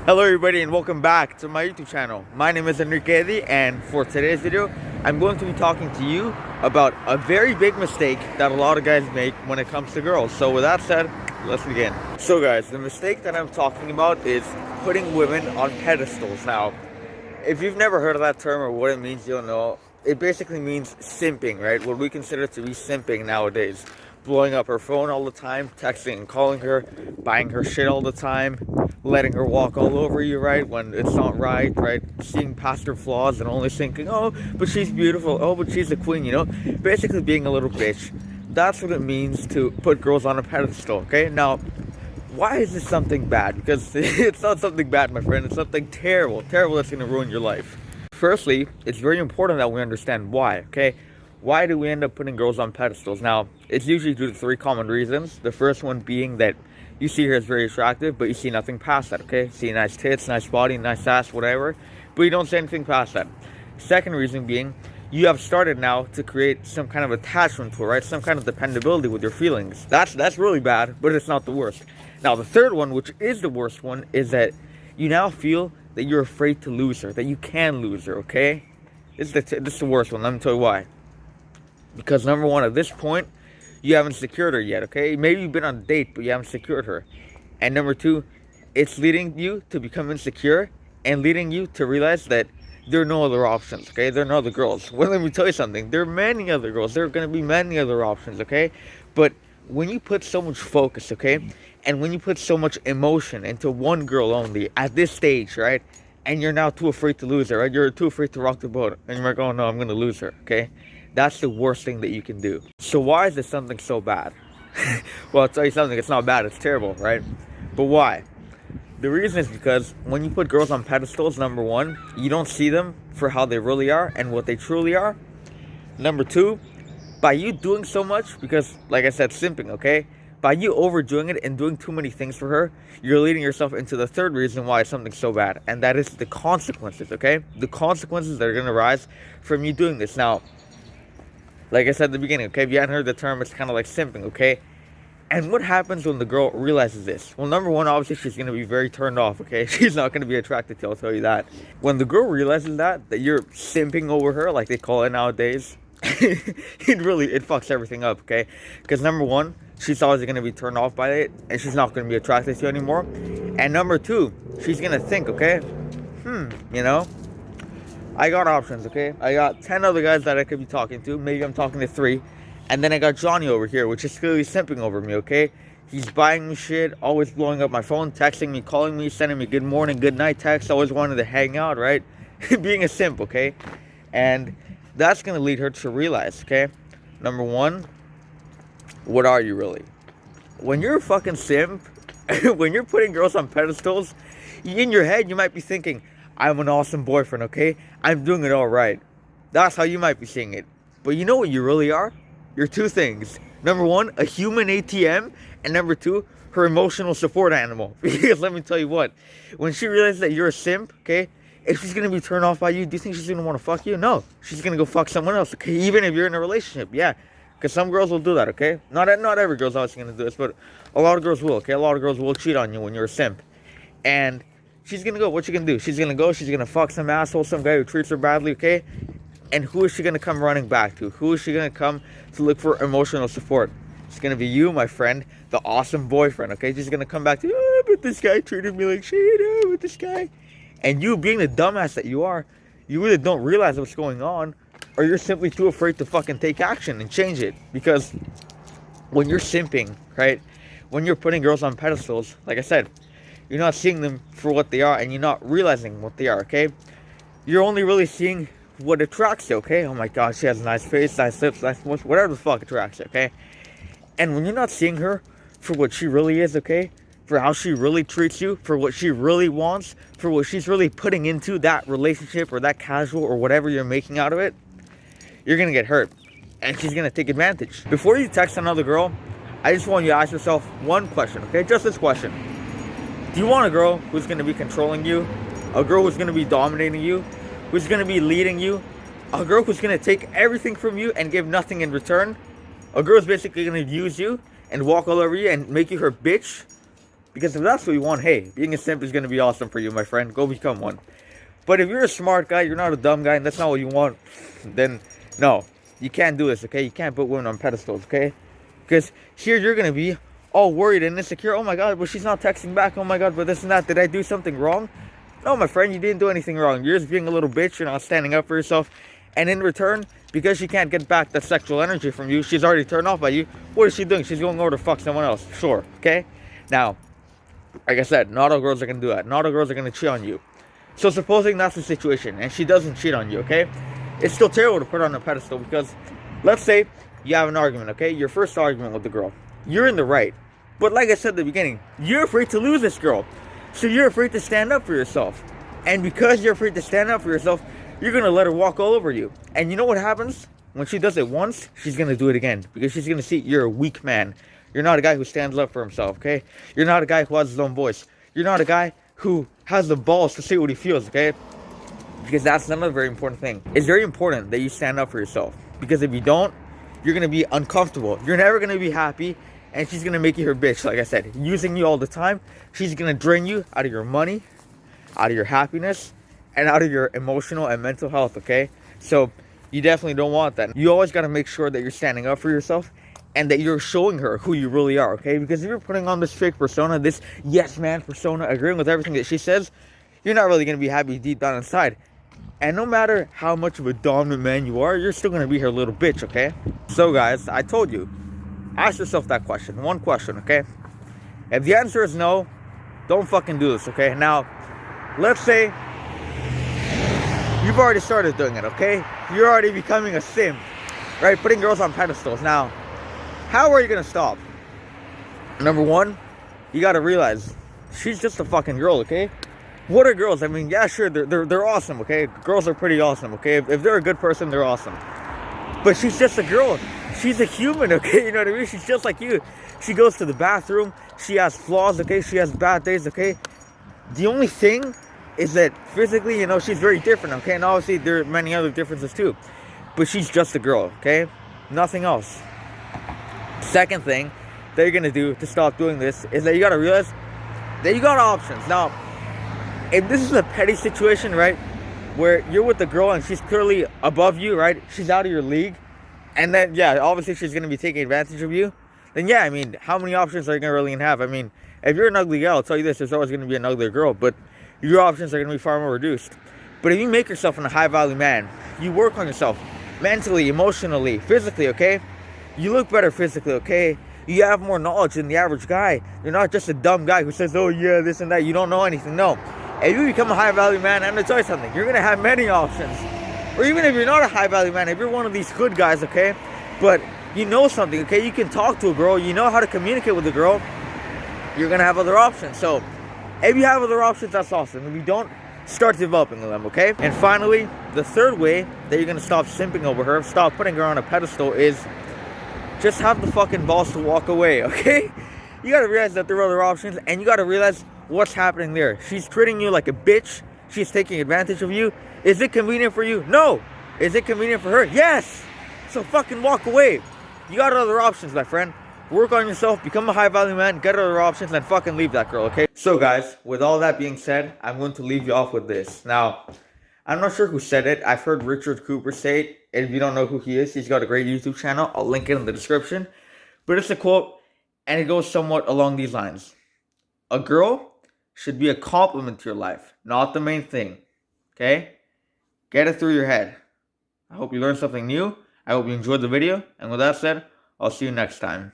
Hello everybody and welcome back to my YouTube channel. My name is Enrique Eddy, and for today's video I'm going to be talking to you about a very big mistake that a lot of guys make when it comes to girls. So with that said, let's begin. So guys, the mistake that I'm talking about is putting women on pedestals. Now, if you've never heard of that term or what it means, you'll know. It basically means simping, right? What we consider to be simping nowadays. Blowing up her phone all the time, texting and calling her, buying her shit all the time, letting her walk all over you, right, when it's not right, right? Seeing past her flaws and only thinking, oh, but she's beautiful, oh, but she's a queen, you know? Basically being a little bitch. That's what it means to put girls on a pedestal, okay? Now, why is this something bad? Because it's not something bad, my friend. It's something terrible, terrible that's going to ruin your life. Firstly, it's very important that we understand why, okay? Why do we end up putting girls on pedestals? Now, it's usually due to three common reasons. The first one being that you see her as very attractive, but you see nothing past that, okay? See nice tits, nice body, nice ass, whatever, but you don't see anything past that. Second reason being, you have started now to create some kind of attachment to her, right? Some kind of dependability with your feelings. That's really bad, but it's not the worst. Now, the third one, which is the worst one, is that you now feel that you're afraid to lose her, that you can lose her, okay? This is the worst one. Let me tell you why. Because number one, at this point, you haven't secured her yet, okay? Maybe you've been on a date, but you haven't secured her. And number two, it's leading you to become insecure and leading you to realize that there are no other options, okay? There are no other girls. Well, let me tell you something. There are many other girls. There are going to be many other options, okay? But when you put so much focus, okay, and when you put so much emotion into one girl only at this stage, right, and you're now too afraid to lose her, right? You're too afraid to rock the boat, and you're like, oh no, I'm going to lose her, okay? That's the worst thing that you can do. So why is this something so bad? Well, I'll tell you something, it's not bad, it's terrible, right? But why? The reason is because when you put girls on pedestals, number one, you don't see them for how they really are and what they truly are. Number two, by you doing so much, because like I said, simping, okay? By you overdoing it and doing too many things for her, you're leading yourself into the third reason why something's so bad. And that is the consequences, okay? The consequences that are going to arise from you doing this. Now, like I said at the beginning, okay, if you hadn't heard the term, it's kind of like simping, okay? And what happens when the girl realizes this? Well, number one, obviously, she's going to be very turned off, okay? She's not going to be attracted to you, I'll tell you that. When the girl realizes that you're simping over her, like they call it nowadays, it fucks everything up, okay? Because number one, she's always going to be turned off by it, and she's not going to be attracted to you anymore. And number two, she's going to think, okay, you know, I got options, okay? I got 10 other guys that I could be talking to. Maybe I'm talking to 3. And then I got Johnny over here, which is clearly simping over me, okay? He's buying me shit, always blowing up my phone, texting me, calling me, sending me good morning, good night texts, always wanted to hang out, right? Being a simp, okay? And that's going to lead her to realize, okay? Number one, what are you really? When you're a fucking simp, when you're putting girls on pedestals, in your head you might be thinking, I'm an awesome boyfriend, okay? I'm doing it all right. That's how you might be seeing it. But you know what you really are? You're two things. Number one, a human ATM. And number two, her emotional support animal. Because let me tell you what. When she realizes that you're a simp, okay? If she's going to be turned off by you, do you think she's going to want to fuck you? No. She's going to go fuck someone else, okay? Even if you're in a relationship, yeah. Because some girls will do that, okay? Not every girl's obviously going to do this, but a lot of girls will, okay? A lot of girls will cheat on you when you're a simp. And she's going to go. What you going to do? She's going to go. She's going to fuck some asshole, some guy who treats her badly, okay? And who is she going to come running back to? Who is she going to come to look for emotional support? It's going to be you, my friend, the awesome boyfriend, okay? She's going to come back to you, oh, but this guy treated me like shit, oh, but this guy. And you being the dumbass that you are, you either don't realize what's going on, or you're simply too afraid to fucking take action and change it. Because when you're simping, right? When you're putting girls on pedestals, like I said, you're not seeing them for what they are, and you're not realizing what they are, okay? You're only really seeing what attracts you, okay? Oh my god, she has a nice face, nice lips, nice voice, whatever the fuck attracts you, okay? And when you're not seeing her for what she really is, okay? For how she really treats you, for what she really wants, for what she's really putting into that relationship or that casual or whatever you're making out of it, you're gonna get hurt. And she's gonna take advantage. Before you text another girl, I just want you to ask yourself one question, okay? Just this question. Do you want a girl who's gonna be controlling you? A girl who's gonna be dominating you? Who's gonna be leading you? A girl who's gonna take everything from you and give nothing in return? A girl who's basically gonna use you and walk all over you and make you her bitch, because if that's what you want, hey, being a simp is going to be awesome for you, my friend. Go become one. But if you're a smart guy, you're not a dumb guy, and that's not what you want, then no, you can't do this, okay? You can't put women on pedestals, okay? Because here you're going to be all worried and insecure. Oh my God, but she's not texting back. Oh my God, but this and that. Did I do something wrong? No, my friend, you didn't do anything wrong. You're just being a little bitch. You're not standing up for yourself. And in return, because she can't get back that sexual energy from you, she's already turned off by you. What is she doing? She's going over to fuck someone else. Sure, okay? Now, like I said, not all girls are going to do that. Not all girls are going to cheat on you. So supposing that's the situation, and she doesn't cheat on you, okay? It's still terrible to put her on a pedestal, because let's say you have an argument, okay? Your first argument with the girl. You're in the right. But like I said at the beginning, you're afraid to lose this girl. So you're afraid to stand up for yourself. And because you're afraid to stand up for yourself, you're going to let her walk all over you. And you know what happens? When she does it once, she's going to do it again. Because she's going to see you're a weak man. You're not a guy who stands up for himself, okay? You're not a guy who has his own voice. You're not a guy who has the balls to say what he feels, okay? Because that's another very important thing. It's very important that you stand up for yourself. Because if you don't, you're going to be uncomfortable. You're never going to be happy. And she's going to make you her bitch, like I said. Using you all the time. She's going to drain you out of your money, out of your happiness, and out of your emotional and mental health, okay? So you definitely don't want that. You always got to make sure that you're standing up for yourself and that you're showing her who you really are, okay? Because if you're putting on this fake persona, this yes man persona, agreeing with everything that she says, you're not really going to be happy deep down inside. And no matter how much of a dominant man you are, you're still going to be her little bitch, okay? So guys, I told you, ask yourself that question. One question, okay? If the answer is no, don't fucking do this, okay? Now, let's say you've already started doing it, okay? You're already becoming a simp, right? Putting girls on pedestals. Now, how are you gonna stop? Number one, you gotta realize she's just a fucking girl, okay? What are girls? I mean, yeah, sure, they're awesome, okay? Girls are pretty awesome, okay? If they're a good person, they're awesome. But she's just a girl. She's a human, okay? You know what I mean? She's just like you. She goes to the bathroom. She has flaws, okay? She has bad days, okay? The only thing is that physically, you know, she's very different, okay? And obviously, there are many other differences too. But she's just a girl, okay? Nothing else. Second thing that you're going to do to stop doing this is that you got to realize that you got options. Now, if this is a petty situation, right, where you're with the girl and she's clearly above you, right? She's out of your league. And then, yeah, obviously she's going to be taking advantage of you. Then, yeah, I mean, how many options are you going to really have? I mean, if you're an ugly girl, I'll tell you this, there's always going to be an uglier girl. But your options are going to be far more reduced. But if you make yourself a high-value man, you work on yourself mentally, emotionally, physically, okay? You look better physically, okay? You have more knowledge than the average guy. You're not just a dumb guy who says, oh, yeah, this and that. You don't know anything. No. If you become a high-value man, I'm going to tell you something. You're going to have many options. Or even if you're not a high-value man, if you're one of these good guys, okay? But you know something, okay? You can talk to a girl. You know how to communicate with a girl. You're going to have other options. So if you have other options, that's awesome. If you don't, start developing them, okay? And finally, the third way that you're going to stop simping over her, stop putting her on a pedestal, is just have the fucking balls to walk away, okay? You got to realize that there are other options, and you got to realize what's happening there. She's treating you like a bitch. She's taking advantage of you. Is it convenient for you? No. Is it convenient for her? Yes. So fucking walk away. You got other options, my friend. Work on yourself, become a high-value man, get other options, and fucking leave that girl, okay? So guys, with all that being said, I'm going to leave you off with this. Now, I'm not sure who said it. I've heard Richard Cooper say it. If you don't know who he is, he's got a great YouTube channel. I'll link it in the description. But it's a quote, and it goes somewhat along these lines. A girl should be a compliment to your life, not the main thing, okay? Get it through your head. I hope you learned something new. I hope you enjoyed the video. And with that said, I'll see you next time.